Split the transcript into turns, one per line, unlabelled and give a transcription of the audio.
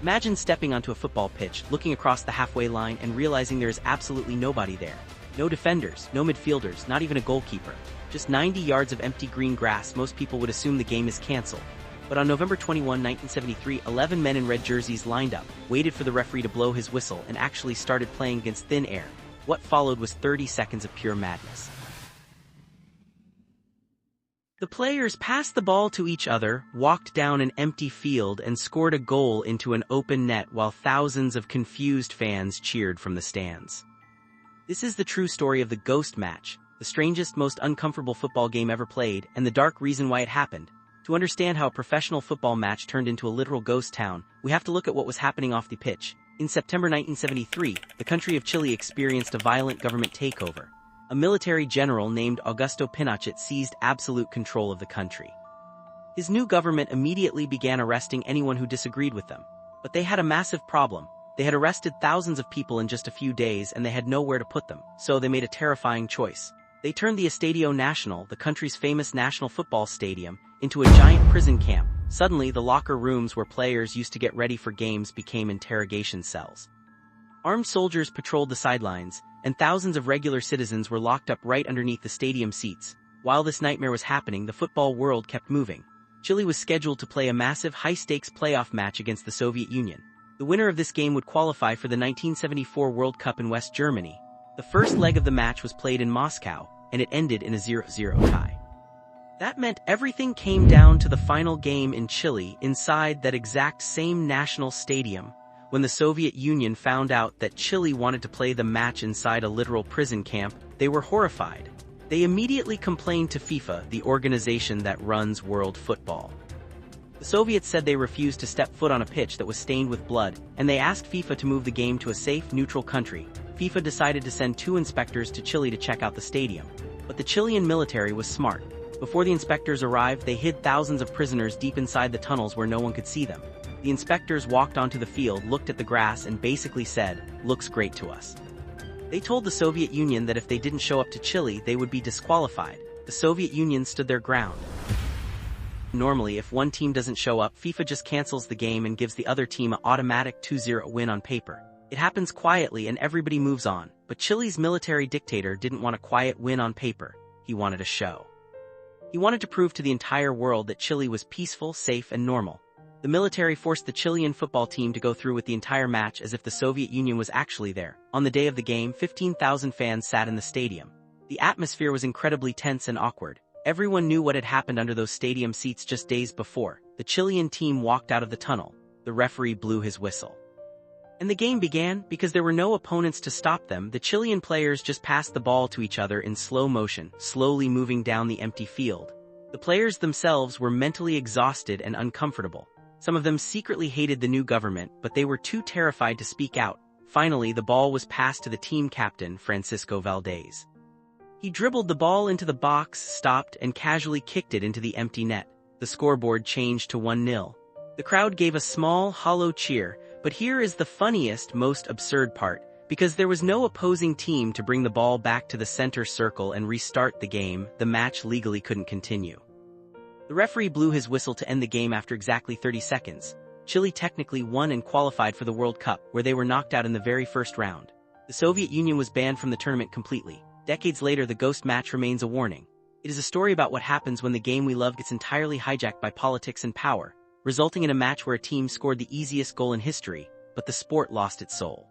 Imagine stepping onto a football pitch, looking across the halfway line and realizing there is absolutely nobody there. No defenders, no midfielders, not even a goalkeeper. Just 90 yards of empty green grass. Most people would assume the game is cancelled. But on November 21, 1973, 11 men in red jerseys lined up, waited for the referee to blow his whistle, and actually started playing against thin air. What followed was 30 seconds of pure madness. The players passed the ball to each other, walked down an empty field, and scored a goal into an open net while thousands of confused fans cheered from the stands. This is the true story of the ghost match, the strangest, most uncomfortable football game ever played, and the dark reason why it happened. To understand how a professional football match turned into a literal ghost town, we have to look at what was happening off the pitch. In September 1973, the country of Chile experienced a violent government takeover. A military general named Augusto Pinochet seized absolute control of the country. His new government immediately began arresting anyone who disagreed with them. But they had a massive problem. They had arrested thousands of people in just a few days and they had nowhere to put them, so they made a terrifying choice. They turned the Estadio Nacional, the country's famous national football stadium, into a giant prison camp. Suddenly, the locker rooms where players used to get ready for games became interrogation cells. Armed soldiers patrolled the sidelines, and thousands of regular citizens were locked up right underneath the stadium seats. While this nightmare was happening, the football world kept moving. Chile was scheduled to play a massive high-stakes playoff match against the Soviet Union. The winner of this game would qualify for the 1974 World Cup in West Germany. The first leg of the match was played in Moscow, and it ended in a 0-0 tie. That meant everything came down to the final game in Chile, inside that exact same national stadium. When the Soviet Union found out that Chile wanted to play the match inside a literal prison camp, they were horrified. They immediately complained to FIFA, the organization that runs world football. The Soviets said they refused to step foot on a pitch that was stained with blood, and they asked FIFA to move the game to a safe, neutral country. FIFA decided to send 2 inspectors to Chile to check out the stadium. But the Chilean military was smart. Before the inspectors arrived, they hid thousands of prisoners deep inside the tunnels where no one could see them. The inspectors walked onto the field, looked at the grass, and basically said, "Looks great to us." They told the Soviet Union that if they didn't show up to Chile, they would be disqualified. The Soviet Union stood their ground. Normally, if one team doesn't show up, FIFA just cancels the game and gives the other team an automatic 2-0 win on paper. It happens quietly and everybody moves on, but Chile's military dictator didn't want a quiet win on paper. He wanted a show. He wanted to prove to the entire world that Chile was peaceful, safe, and normal. The military forced the Chilean football team to go through with the entire match as if the Soviet Union was actually there. On the day of the game, 15,000 fans sat in the stadium. The atmosphere was incredibly tense and awkward. Everyone knew what had happened under those stadium seats just days before. The Chilean team walked out of the tunnel. The referee blew his whistle. And the game began. Because there were no opponents to stop them, the Chilean players just passed the ball to each other in slow motion, slowly moving down the empty field. The players themselves were mentally exhausted and uncomfortable. Some of them secretly hated the new government, but they were too terrified to speak out. Finally, the ball was passed to the team captain, Francisco Valdez. He dribbled the ball into the box, stopped, and casually kicked it into the empty net. The scoreboard changed to 1-0. The crowd gave a small, hollow cheer, but here is the funniest, most absurd part. Because there was no opposing team to bring the ball back to the center circle and restart the game, the match legally couldn't continue. The referee blew his whistle to end the game after exactly 30 seconds. Chile technically won and qualified for the World Cup, where they were knocked out in the very first round. The Soviet Union was banned from the tournament completely. Decades later, the ghost match remains a warning. It is a story about what happens when the game we love gets entirely hijacked by politics and power, resulting in a match where a team scored the easiest goal in history, but the sport lost its soul.